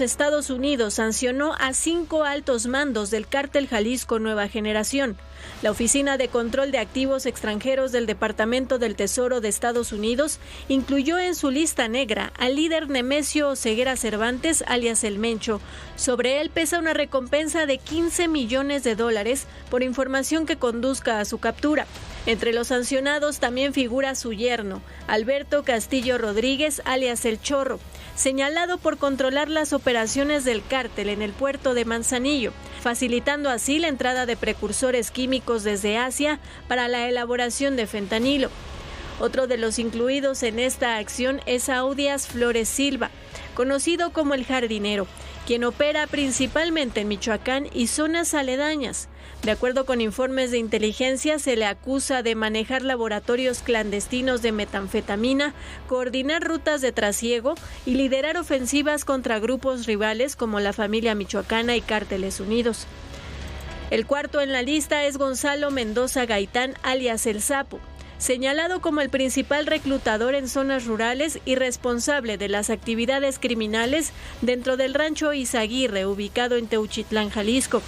Estados Unidos sancionó a 5 altos mandos del cártel Jalisco Nueva Generación. La Oficina de Control de Activos Extranjeros del Departamento del Tesoro de Estados Unidos incluyó en su lista negra al líder Nemesio Oseguera Cervantes, alias El Mencho. Sobre él pesa una recompensa de $15 millones por información que conduzca a su captura. Entre los sancionados también figura su yerno, Alberto Castillo Rodríguez, alias El Chorro, señalado por controlar las operaciones del cártel en el puerto de Manzanillo, facilitando así la entrada de precursores químicos desde Asia para la elaboración de fentanilo. Otro de los incluidos en esta acción es Audias Flores Silva, conocido como El Jardinero, quien opera principalmente en Michoacán y zonas aledañas. De acuerdo con informes de inteligencia, se le acusa de manejar laboratorios clandestinos de metanfetamina, coordinar rutas de trasiego y liderar ofensivas contra grupos rivales como la Familia Michoacana y Cárteles Unidos. El cuarto en la lista es Gonzalo Mendoza Gaitán, alias El Sapo, señalado como el principal reclutador en zonas rurales y responsable de las actividades criminales dentro del rancho Izaguirre, ubicado en Teuchitlán, Jalisco.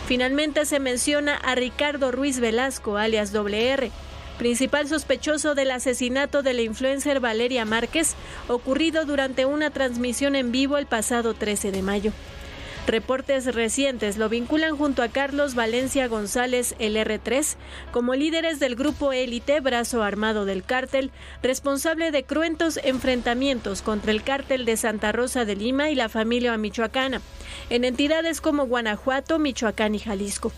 Finalmente se menciona a Ricardo Ruiz Velasco, alias WR, principal sospechoso del asesinato de la influencer Valeria Márquez, ocurrido durante una transmisión en vivo el pasado 13 de mayo. Reportes recientes lo vinculan junto a Carlos Valencia González, el R3, como líderes del grupo élite brazo armado del cártel, responsable de cruentos enfrentamientos contra el cártel de Santa Rosa de Lima y la familia michoacana, en entidades como Guanajuato, Michoacán y Jalisco.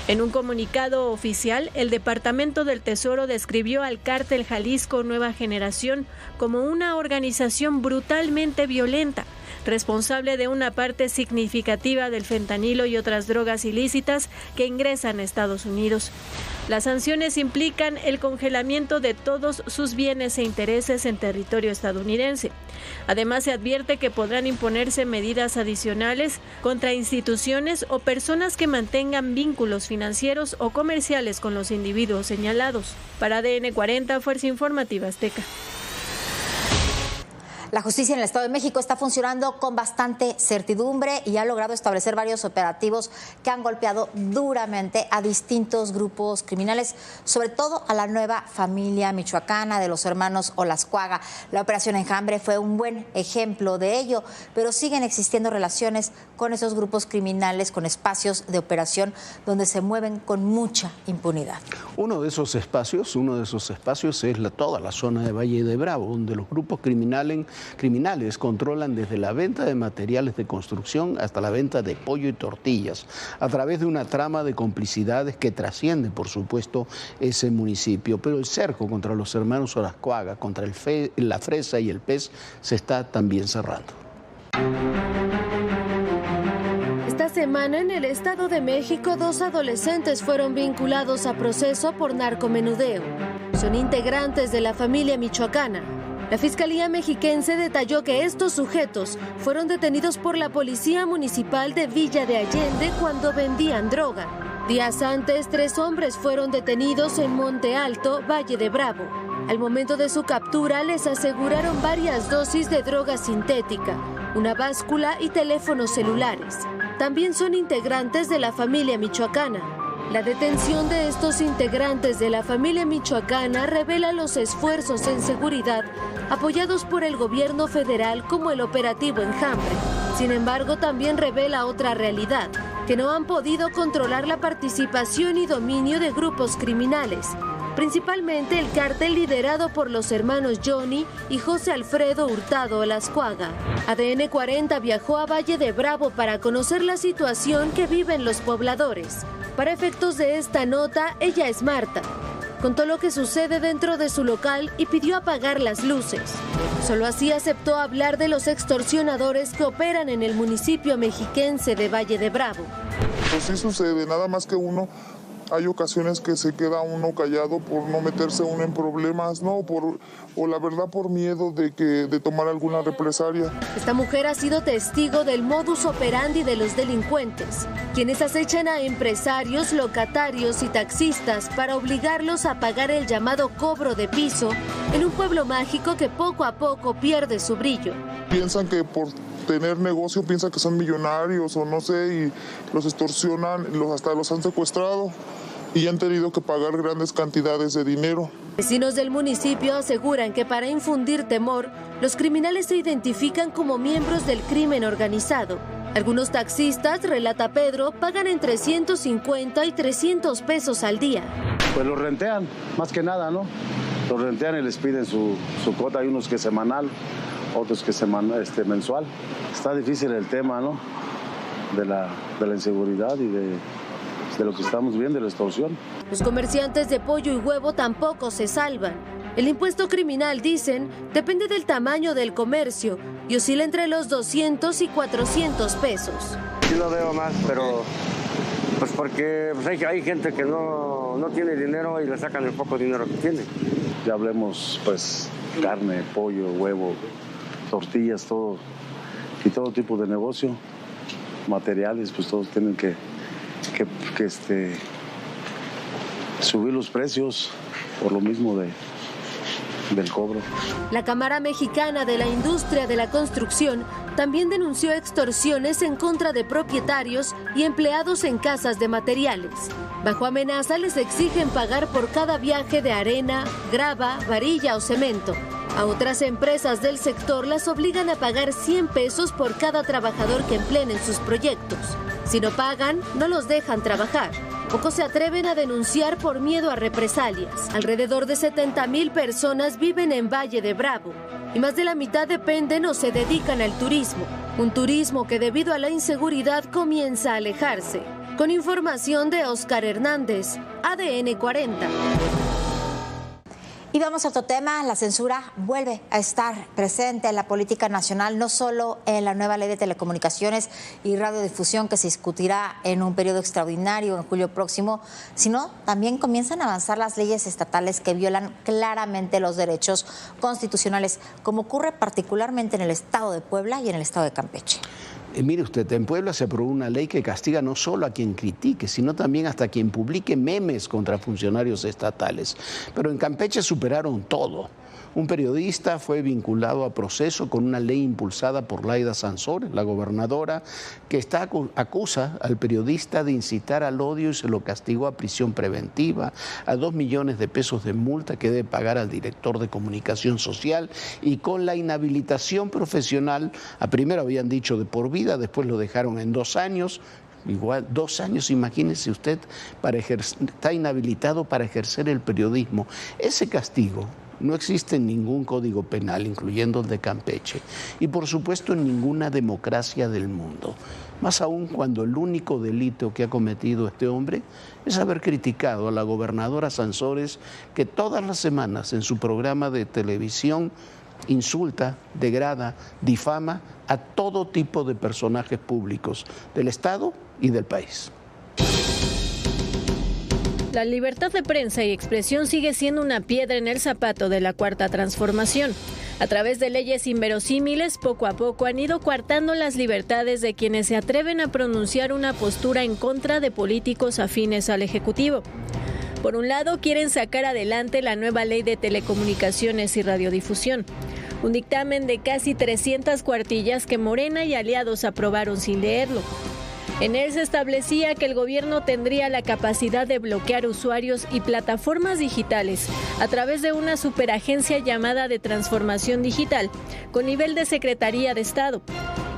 En un comunicado oficial, el Departamento del Tesoro describió al cártel Jalisco Nueva Generación como una organización brutalmente violenta, responsable de una parte significativa del fentanilo y otras drogas ilícitas que ingresan a Estados Unidos. Las sanciones implican el congelamiento de todos sus bienes e intereses en territorio estadounidense. Además, se advierte que podrán imponerse medidas adicionales contra instituciones o personas que mantengan vínculos financieros o comerciales con los individuos señalados. Para ADN 40, Fuerza Informativa Azteca. La justicia en el Estado de México está funcionando con bastante certidumbre y ha logrado establecer varios operativos que han golpeado duramente a distintos grupos criminales, sobre todo a la nueva familia michoacana de los hermanos Olascuaga. La operación Enjambre fue un buen ejemplo de ello, pero siguen existiendo relaciones con esos grupos criminales, con espacios de operación donde se mueven con mucha impunidad. Uno de esos espacios es toda la zona de Valle de Bravo, donde los grupos criminales controlan desde la venta de materiales de construcción hasta la venta de pollo y tortillas, a través de una trama de complicidades que trasciende, por supuesto, ese municipio. Pero el cerco contra los hermanos Olascuaga, contra la fresa y el pez, se está también cerrando. Esta semana en el Estado de México, 2 adolescentes fueron vinculados a proceso por narcomenudeo. Son integrantes de la familia michoacana. La Fiscalía Mexiquense detalló que estos sujetos fueron detenidos por la Policía Municipal de Villa de Allende cuando vendían droga. Días antes, 3 hombres fueron detenidos en Monte Alto, Valle de Bravo. Al momento de su captura, les aseguraron varias dosis de droga sintética, una báscula y teléfonos celulares. También son integrantes de la familia michoacana. La detención de estos integrantes de la familia michoacana revela los esfuerzos en seguridad apoyados por el gobierno federal como el operativo Enjambre. Sin embargo, también revela otra realidad, que no han podido controlar la participación y dominio de grupos criminales, principalmente el cártel liderado por los hermanos Johnny y José Alfredo Hurtado Olascuaga. ADN 40 viajó a Valle de Bravo para conocer la situación que viven los pobladores. Para efectos de esta nota, ella es Marta. Contó lo que sucede dentro de su local y pidió apagar las luces. Solo así aceptó hablar de los extorsionadores que operan en el municipio mexiquense de Valle de Bravo. Pues sí sucede, nada más que hay ocasiones que se queda uno callado por no meterse uno en problemas, ¿no? O la verdad por miedo de tomar alguna represalia. Esta mujer ha sido testigo del modus operandi de los delincuentes, quienes acechan a empresarios, locatarios y taxistas para obligarlos a pagar el llamado cobro de piso en un pueblo mágico que poco a poco pierde su brillo. Piensan que tener negocio piensa que son millonarios o no sé, y los extorsionan, hasta los han secuestrado y han tenido que pagar grandes cantidades de dinero. Vecinos del municipio aseguran que para infundir temor, los criminales se identifican como miembros del crimen organizado. Algunos taxistas, relata Pedro, pagan entre 150 y 300 pesos al día. Pues los rentean, más que nada, ¿no? Los rentean y les piden su cuota. Hay unos que es semanal, otros que es mensual. Está difícil el tema, ¿no? De la inseguridad y de lo que estamos viendo, de la extorsión. Los comerciantes de pollo y huevo tampoco se salvan. El impuesto criminal, dicen, depende del tamaño del comercio y oscila entre los 200 y 400 pesos. Sí lo veo más, pero pues porque hay gente que no tiene dinero y le sacan el poco dinero que tiene. Ya hablemos, pues, carne, pollo, huevo, tortillas, todo, y todo tipo de negocio, materiales, pues todos tienen que subir los precios por lo mismo del cobro. La Cámara Mexicana de la Industria de la Construcción también denunció extorsiones en contra de propietarios y empleados en casas de materiales. Bajo amenaza les exigen pagar por cada viaje de arena, grava, varilla o cemento. A otras empresas del sector las obligan a pagar 100 pesos por cada trabajador que empleen en sus proyectos. Si no pagan, no los dejan trabajar. Pocos se atreven a denunciar por miedo a represalias. Alrededor de 70,000 personas viven en Valle de Bravo y más de la mitad dependen o se dedican al turismo. Un turismo que debido a la inseguridad comienza a alejarse. Con información de Óscar Hernández, ADN 40. Y vamos a otro tema. La censura vuelve a estar presente en la política nacional, no solo en la nueva ley de telecomunicaciones y radiodifusión que se discutirá en un periodo extraordinario en julio próximo, sino también comienzan a avanzar las leyes estatales que violan claramente los derechos constitucionales, como ocurre particularmente en el estado de Puebla y en el estado de Campeche. Mire usted, en Puebla se aprobó una ley que castiga no solo a quien critique, sino también hasta quien publique memes contra funcionarios estatales. Pero en Campeche superaron todo. Un periodista fue vinculado a proceso con una ley impulsada por Laida Sansores, la gobernadora, que acusa al periodista de incitar al odio y se lo castigó a prisión preventiva, a 2 millones de pesos de multa que debe pagar al director de comunicación social y con la inhabilitación profesional, a primero habían dicho de por vida, después lo dejaron en 2 años. Igual, 2 años, imagínese usted, está inhabilitado para ejercer el periodismo. Ese castigo no existe en ningún código penal, incluyendo el de Campeche, y por supuesto en ninguna democracia del mundo. Más aún cuando el único delito que ha cometido este hombre es haber criticado a la gobernadora Sansores, que todas las semanas en su programa de televisión insulta, degrada, difama a todo tipo de personajes públicos del Estado y del país. La libertad de prensa y expresión sigue siendo una piedra en el zapato de la Cuarta Transformación. A través de leyes inverosímiles, poco a poco han ido coartando las libertades de quienes se atreven a pronunciar una postura en contra de políticos afines al Ejecutivo. Por un lado, quieren sacar adelante la nueva ley de telecomunicaciones y radiodifusión, un dictamen de casi 300 cuartillas que Morena y aliados aprobaron sin leerlo. En él se establecía que el gobierno tendría la capacidad de bloquear usuarios y plataformas digitales a través de una superagencia llamada de Transformación Digital, con nivel de Secretaría de Estado.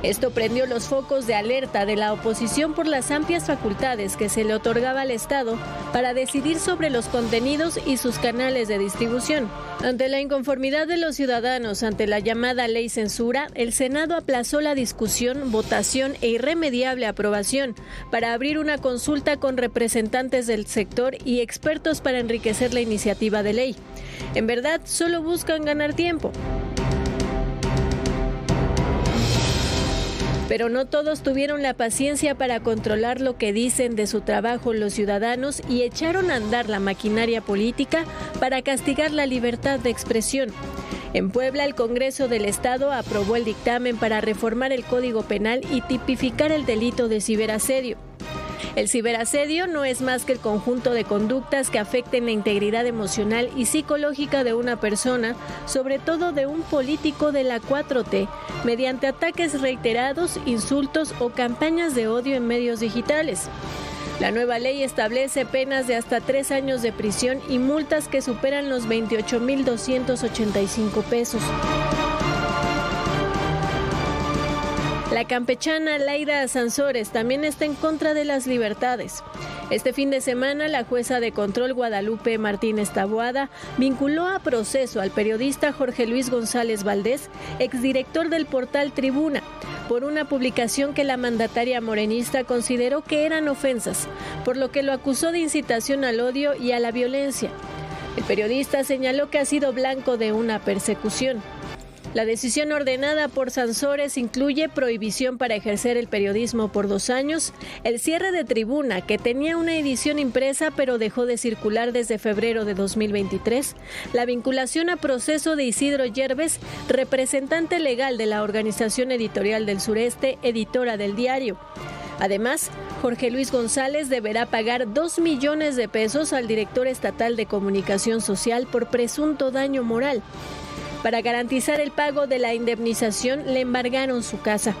Esto prendió los focos de alerta de la oposición por las amplias facultades que se le otorgaba al Estado para decidir sobre los contenidos y sus canales de distribución. Ante la inconformidad de los ciudadanos ante la llamada ley censura, el Senado aplazó la discusión, votación e irremediable aprobación para abrir una consulta con representantes del sector y expertos para enriquecer la iniciativa de ley. En verdad, solo buscan ganar tiempo. Pero no todos tuvieron la paciencia para controlar lo que dicen de su trabajo los ciudadanos y echaron a andar la maquinaria política para castigar la libertad de expresión. En Puebla, el Congreso del Estado aprobó el dictamen para reformar el Código Penal y tipificar el delito de ciberasedio. El ciberasedio no es más que el conjunto de conductas que afecten la integridad emocional y psicológica de una persona, sobre todo de un político de la 4T, mediante ataques reiterados, insultos o campañas de odio en medios digitales. La nueva ley establece penas de hasta 3 años de prisión y multas que superan los 28,285 pesos. La campechana Laida Sansores también está en contra de las libertades. Este fin de semana, la jueza de control Guadalupe Martínez Taboada vinculó a proceso al periodista Jorge Luis González Valdés, exdirector del portal Tribuna, por una publicación que la mandataria morenista consideró que eran ofensas, por lo que lo acusó de incitación al odio y a la violencia. El periodista señaló que ha sido blanco de una persecución. La decisión ordenada por Sansores incluye prohibición para ejercer el periodismo por 2 años, el cierre de Tribuna, que tenía una edición impresa pero dejó de circular desde febrero de 2023, la vinculación a proceso de Isidro Yerbes, representante legal de la Organización Editorial del Sureste, editora del diario. Además, Jorge Luis González deberá pagar 2 millones de pesos al director estatal de Comunicación Social por presunto daño moral. Para garantizar el pago de la indemnización, le embargaron su casa.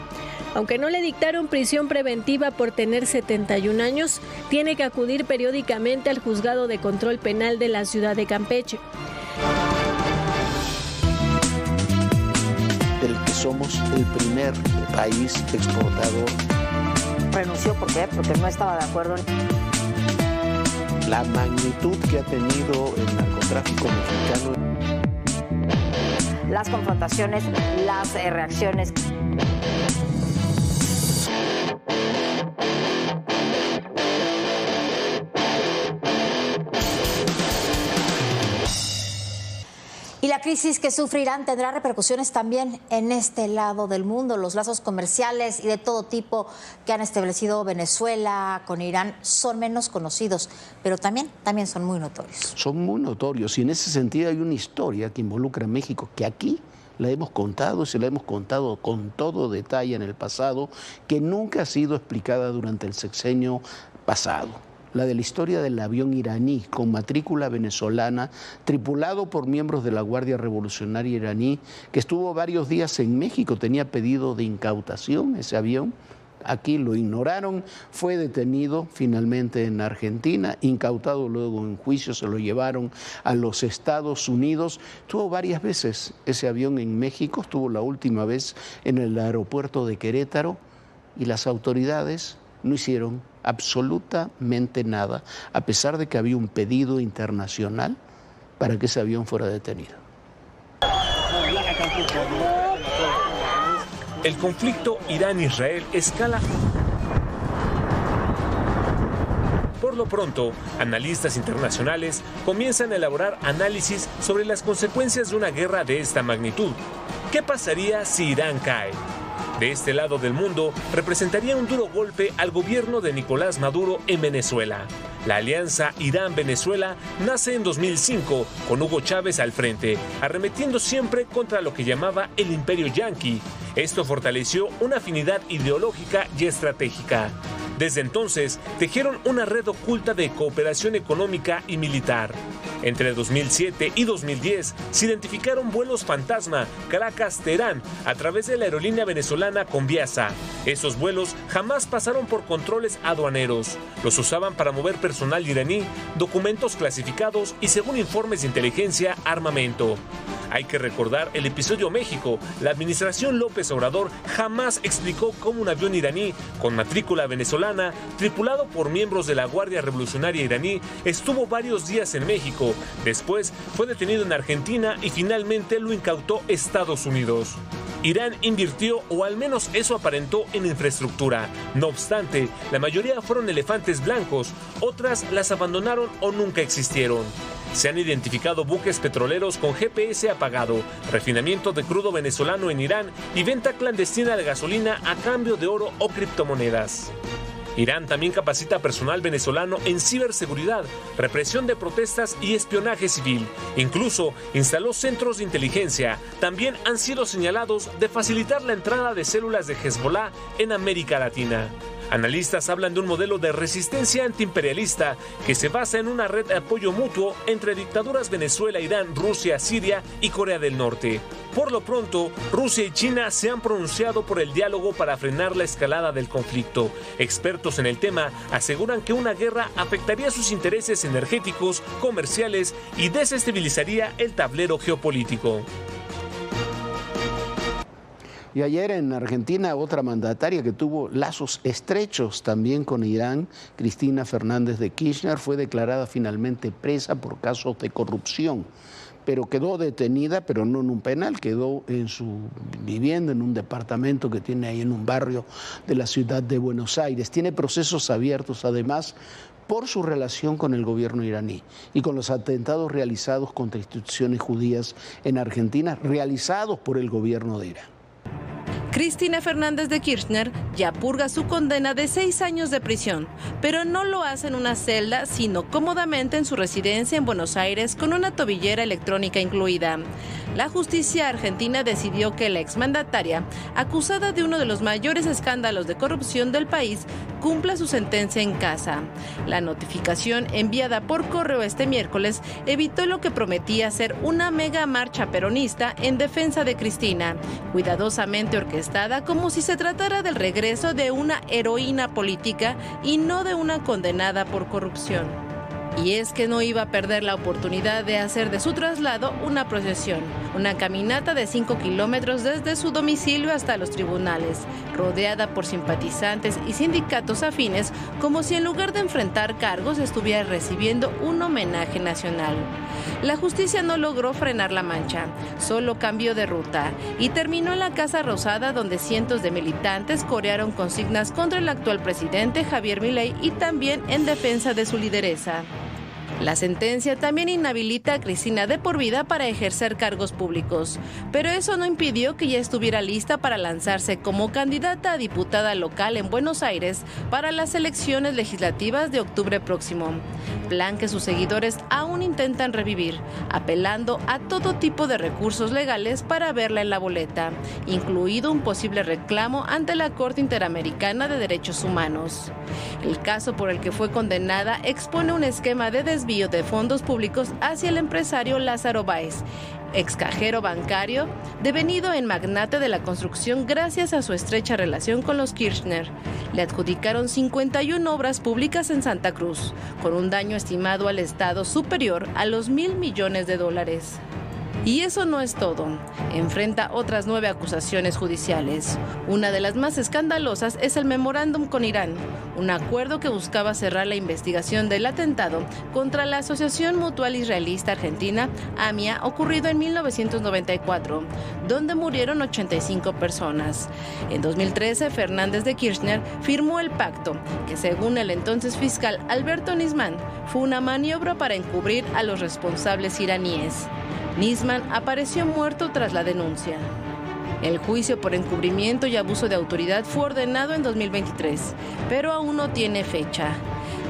Aunque no le dictaron prisión preventiva por tener 71 años, tiene que acudir periódicamente al Juzgado de Control Penal de la ciudad de Campeche. Del que somos el primer país exportador. Renunció, ¿por qué? Porque no estaba de acuerdo. La magnitud que ha tenido el narcotráfico mexicano. Las confrontaciones, las reacciones. Y la crisis que sufre Irán tendrá repercusiones también en este lado del mundo. Los lazos comerciales y de todo tipo que han establecido Venezuela con Irán son menos conocidos, pero también son muy notorios. Son muy notorios y en ese sentido hay una historia que involucra a México que aquí la hemos contado y se la hemos contado con todo detalle en el pasado, que nunca ha sido explicada durante el sexenio pasado. La de la historia del avión iraní con matrícula venezolana, tripulado por miembros de la Guardia Revolucionaria iraní, que estuvo varios días en México, tenía pedido de incautación ese avión. Aquí lo ignoraron, fue detenido finalmente en Argentina, incautado luego en juicio, se lo llevaron a los Estados Unidos. Estuvo varias veces ese avión en México, estuvo la última vez en el aeropuerto de Querétaro y las autoridades no hicieron absolutamente nada, a pesar de que había un pedido internacional para que ese avión fuera detenido. El conflicto Irán-Israel escala. Por lo pronto, analistas internacionales comienzan a elaborar análisis sobre las consecuencias de una guerra de esta magnitud. ¿Qué pasaría si Irán cae? De este lado del mundo, representaría un duro golpe al gobierno de Nicolás Maduro en Venezuela. La alianza Irán-Venezuela nace en 2005 con Hugo Chávez al frente, arremetiendo siempre contra lo que llamaba el imperio yanqui. Esto fortaleció una afinidad ideológica y estratégica. Desde entonces, tejieron una red oculta de cooperación económica y militar. Entre 2007 y 2010 se identificaron vuelos fantasma Caracas-Teherán a través de la aerolínea venezolana Conviasa. Esos vuelos jamás pasaron por controles aduaneros. Los usaban para mover personal iraní, documentos clasificados y, según informes de inteligencia, armamento. Hay que recordar el episodio México. La administración López Obrador jamás explicó cómo un avión iraní con matrícula venezolana, tripulado por miembros de la Guardia Revolucionaria iraní, estuvo varios días en México. Después fue detenido en Argentina y finalmente lo incautó Estados Unidos. Irán invirtió, o al menos eso aparentó, en infraestructura. No obstante, la mayoría fueron elefantes blancos, otras las abandonaron o nunca existieron. Se han identificado buques petroleros con GPS apagado, refinamiento de crudo venezolano en Irán y venta clandestina de gasolina a cambio de oro o criptomonedas. Irán también capacita personal venezolano en ciberseguridad, represión de protestas y espionaje civil. Incluso instaló centros de inteligencia. También han sido señalados de facilitar la entrada de células de Hezbollah en América Latina. Analistas hablan de un modelo de resistencia antiimperialista que se basa en una red de apoyo mutuo entre dictaduras Venezuela, Irán, Rusia, Siria y Corea del Norte. Por lo pronto, Rusia y China se han pronunciado por el diálogo para frenar la escalada del conflicto. Expertos en el tema aseguran que una guerra afectaría sus intereses energéticos, comerciales y desestabilizaría el tablero geopolítico. Y ayer en Argentina, otra mandataria que tuvo lazos estrechos también con Irán, Cristina Fernández de Kirchner, fue declarada finalmente presa por casos de corrupción. Pero quedó detenida, pero no en un penal, quedó en su vivienda, en un departamento que tiene ahí en un barrio de la ciudad de Buenos Aires. Tiene procesos abiertos, además, por su relación con el gobierno iraní y con los atentados realizados contra instituciones judías en Argentina, realizados por el gobierno de Irán. Cristina Fernández de Kirchner ya purga su condena de 6 años de prisión, pero no lo hace en una celda, sino cómodamente en su residencia en Buenos Aires con una tobillera electrónica incluida. La justicia argentina decidió que la exmandataria, acusada de uno de los mayores escándalos de corrupción del país, cumpla su sentencia en casa. La notificación enviada por correo este miércoles evitó lo que prometía ser una mega marcha peronista en defensa de Cristina, cuidadosamente orquestada como si se tratara del regreso de una heroína política y no de una condenada por corrupción. Y es que no iba a perder la oportunidad de hacer de su traslado una procesión, una caminata de 5 kilómetros desde su domicilio hasta los tribunales, rodeada por simpatizantes y sindicatos afines, como si en lugar de enfrentar cargos estuviera recibiendo un homenaje nacional. La justicia no logró frenar la mancha, solo cambió de ruta y terminó en la Casa Rosada, donde cientos de militantes corearon consignas contra el actual presidente Javier Milei y también en defensa de su lideresa. La sentencia también inhabilita a Cristina de por vida para ejercer cargos públicos, pero eso no impidió que ya estuviera lista para lanzarse como candidata a diputada local en Buenos Aires para las elecciones legislativas de octubre próximo, plan que sus seguidores aún intentan revivir, apelando a todo tipo de recursos legales para verla en la boleta, incluido un posible reclamo ante la Corte Interamericana de Derechos Humanos. El caso por el que fue condenada expone un esquema de desvío de fondos públicos hacia el empresario Lázaro Báez, ex cajero bancario, devenido en magnate de la construcción gracias a su estrecha relación con los Kirchner. Le adjudicaron 51 obras públicas en Santa Cruz, con un daño estimado al Estado superior a los $1.000 millones. Y eso no es todo. Enfrenta otras 9 acusaciones judiciales. Una de las más escandalosas es el memorándum con Irán, un acuerdo que buscaba cerrar la investigación del atentado contra la Asociación Mutual Israelista Argentina, AMIA, ocurrido en 1994, donde murieron 85 personas. En 2013, Fernández de Kirchner firmó el pacto, que según el entonces fiscal Alberto Nisman, fue una maniobra para encubrir a los responsables iraníes. Nisman apareció muerto tras la denuncia. El juicio por encubrimiento y abuso de autoridad fue ordenado en 2023, pero aún no tiene fecha.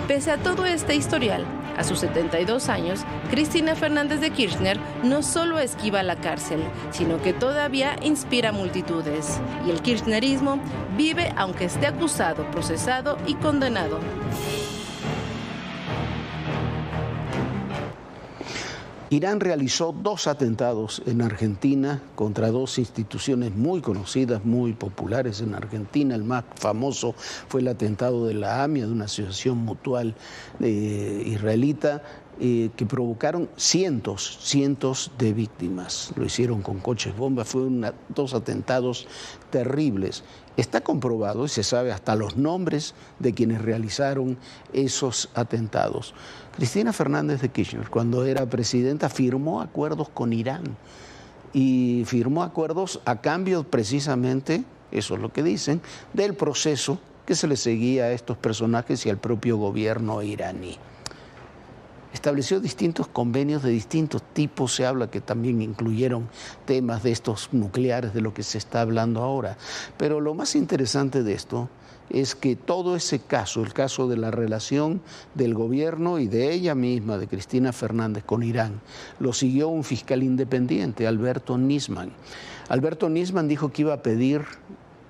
Pese a todo este historial, a sus 72 años, Cristina Fernández de Kirchner no solo esquiva la cárcel, sino que todavía inspira multitudes. Y el kirchnerismo vive aunque esté acusado, procesado y condenado. Irán realizó 2 atentados en Argentina contra 2 instituciones muy conocidas, muy populares en Argentina. El más famoso fue el atentado de la AMIA, de una asociación mutual israelita, que provocaron cientos de víctimas. Lo hicieron con coches bomba, fueron 2 atentados terribles. Está comprobado y se sabe hasta los nombres de quienes realizaron esos atentados. Cristina Fernández de Kirchner, cuando era presidenta, firmó acuerdos con Irán y firmó acuerdos a cambio precisamente, eso es lo que dicen, del proceso que se le seguía a estos personajes y al propio gobierno iraní. Estableció distintos convenios de distintos tipos, se habla que también incluyeron temas de estos nucleares, de lo que se está hablando ahora. Pero lo más interesante de esto es que todo ese caso, el caso de la relación del gobierno y de ella misma, de Cristina Fernández con Irán, lo siguió un fiscal independiente, Alberto Nisman. Alberto Nisman dijo que iba a pedir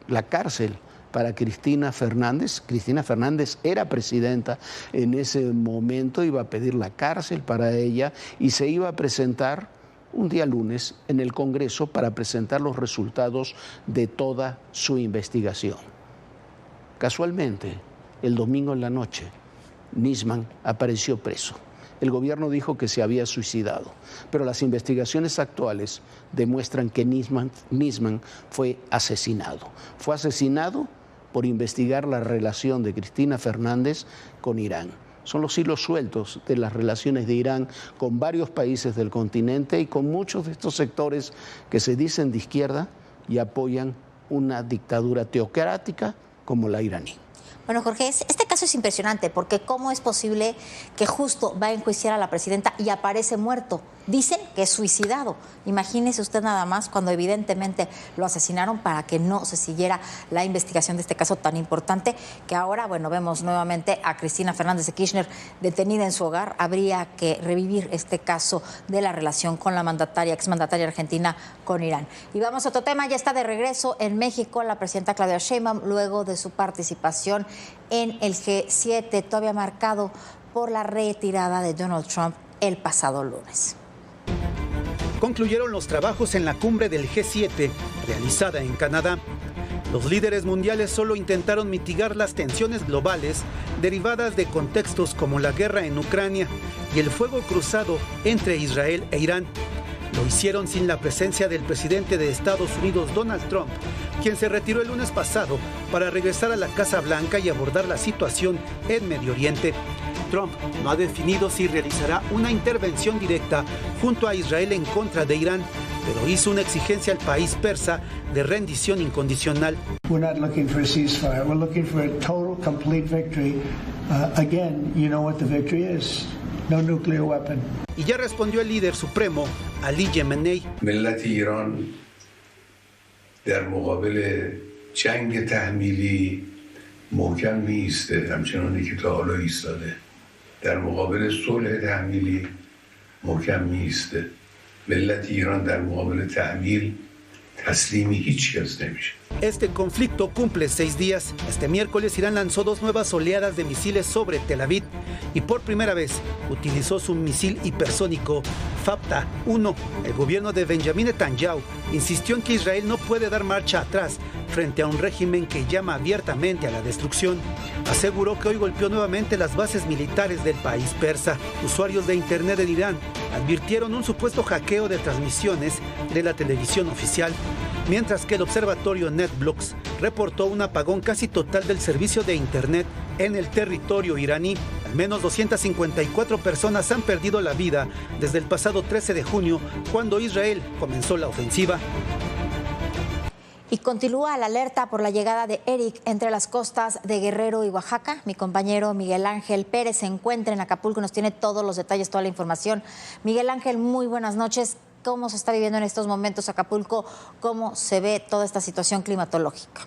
la cárcel para Cristina Fernández. Cristina Fernández era presidenta en ese momento, iba a pedir la cárcel para ella y se iba a presentar un día lunes en el Congreso para presentar los resultados de toda su investigación. Casualmente, el domingo en la noche, Nisman apareció preso. El gobierno dijo que se había suicidado, pero las investigaciones actuales demuestran que Nisman fue asesinado. Fue asesinado por investigar la relación de Cristina Fernández con Irán. Son los hilos sueltos de las relaciones de Irán con varios países del continente y con muchos de estos sectores que se dicen de izquierda y apoyan una dictadura teocrática como la iraní. Bueno, Jorge, este caso es impresionante porque ¿cómo es posible que justo va a enjuiciar a la presidenta y aparece muerto? Dicen que es suicidado. Imagínese usted nada más cuando evidentemente lo asesinaron para que no se siguiera la investigación de este caso tan importante que ahora, bueno, vemos nuevamente a Cristina Fernández de Kirchner detenida en su hogar. Habría que revivir este caso de la relación con la exmandataria argentina con Irán. Y vamos a otro tema, ya está de regreso en México la presidenta Claudia Sheinbaum luego de su participación en el G7, todavía marcado por la retirada de Donald Trump el pasado lunes. Concluyeron los trabajos en la cumbre del G7, realizada en Canadá. Los líderes mundiales solo intentaron mitigar las tensiones globales derivadas de contextos como la guerra en Ucrania y el fuego cruzado entre Israel e Irán. Lo hicieron sin la presencia del presidente de Estados Unidos, Donald Trump, quien se retiró el lunes pasado para regresar a la Casa Blanca y abordar la situación en Medio Oriente. Trump no ha definido si realizará una intervención directa junto a Israel en contra de Irán, pero hizo una exigencia al país persa de rendición incondicional. We're not looking for a ceasefire. We're looking for a total, complete victory. Again, you know what the victory is. No nuclear weapon. Y ya respondió el líder supremo, Ali Khamenei. ملت ایران در مقابل جنگ تحمیلی محکم می‌ایسته، همچنانی که تا حالا ایستاده. در مقابل صلح تحمیلی محکم می‌ایسته. ملت ایران در مقابل تحمیل تسلیمی هیچ کس نمیشه. Este conflicto cumple 6 días. Este miércoles Irán lanzó 2 nuevas oleadas de misiles sobre Tel Aviv y por primera vez utilizó su misil hipersónico Fatah-1. El gobierno de Benjamin Netanyahu insistió en que Israel no puede dar marcha atrás frente a un régimen que llama abiertamente a la destrucción. Aseguró que hoy golpeó nuevamente las bases militares del país persa. Usuarios de Internet en Irán advirtieron un supuesto hackeo de transmisiones de la televisión oficial, mientras que el observatorio NetBlocks reportó un apagón casi total del servicio de Internet en el territorio iraní. Al menos 254 personas han perdido la vida desde el pasado 13 de junio, cuando Israel comenzó la ofensiva. Y continúa la alerta por la llegada de Eric entre las costas de Guerrero y Oaxaca. Mi compañero Miguel Ángel Pérez se encuentra en Acapulco y nos tiene todos los detalles, toda la información. Miguel Ángel, muy buenas noches. ¿Cómo se está viviendo en estos momentos Acapulco? ¿Cómo se ve toda esta situación climatológica?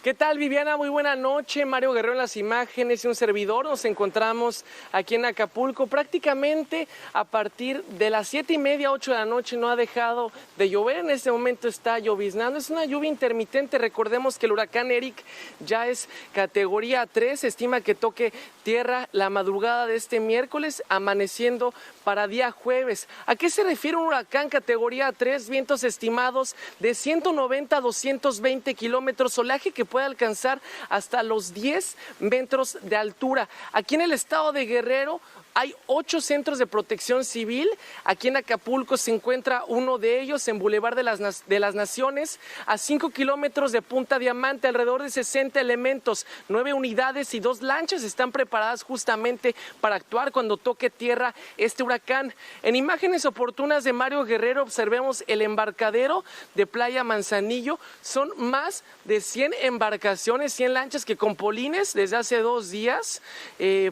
¿Qué tal, Viviana? Muy buena noche. Mario Guerrero en las imágenes y un servidor. Nos encontramos aquí en Acapulco. Prácticamente a partir de las 7:30, 8 de la noche no ha dejado de llover. En este momento está lloviznando. Es una lluvia intermitente. Recordemos que el huracán Eric ya es categoría 3. Se estima que toque tierra la madrugada de este miércoles, amaneciendo para día jueves. ¿A qué se refiere un huracán categoría 3? Vientos estimados de 190 a 220 kilómetros, oleaje que puede alcanzar hasta los 10 metros de altura. Aquí en el estado de Guerrero hay 8 centros de protección civil. Aquí en Acapulco se encuentra uno de ellos en Boulevard de las Naciones, a 5 kilómetros de Punta Diamante. Alrededor de 60 elementos, 9 unidades y 2 lanchas están preparadas justamente para actuar cuando toque tierra este huracán. En imágenes oportunas de Mario Guerrero observemos el embarcadero de Playa Manzanillo. Son más de 100 embarcaciones, 100 lanchas que con polines desde hace 2 días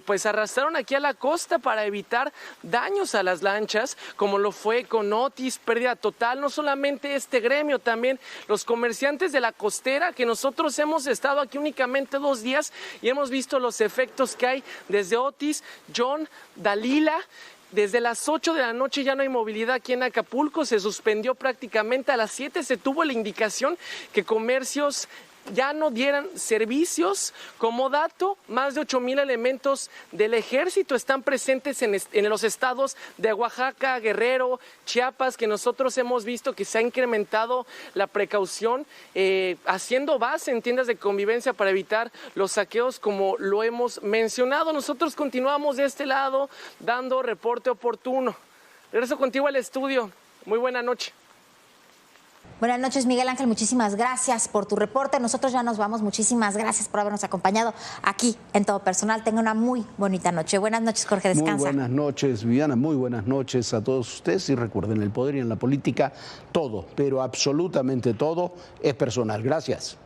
pues arrastraron aquí a la costa para evitar daños a las lanchas, como lo fue con Otis, pérdida total. No solamente este gremio, también los comerciantes de la costera, que nosotros hemos estado aquí únicamente 2 días y hemos visto los efectos que hay desde Otis, John, Dalila. Desde las 8 de la noche ya no hay movilidad aquí en Acapulco, se suspendió prácticamente. A las 7 se tuvo la indicación que comercios ya no dieran servicios. Como dato, más de 8,000 elementos del ejército están presentes en los estados de Oaxaca, Guerrero, Chiapas, que nosotros hemos visto que se ha incrementado la precaución, haciendo base en tiendas de convivencia para evitar los saqueos, como lo hemos mencionado. Nosotros continuamos de este lado dando reporte oportuno. Regreso contigo al estudio. Muy buena noche. Buenas noches, Miguel Ángel, muchísimas gracias por tu reporte. Nosotros ya nos vamos, muchísimas gracias por habernos acompañado aquí en Todo Personal. Tenga una muy bonita noche. Buenas noches, Jorge, descansa. Muy buenas noches, Viviana, muy buenas noches a todos ustedes y recuerden, el poder y en la política todo, pero absolutamente todo es personal. Gracias.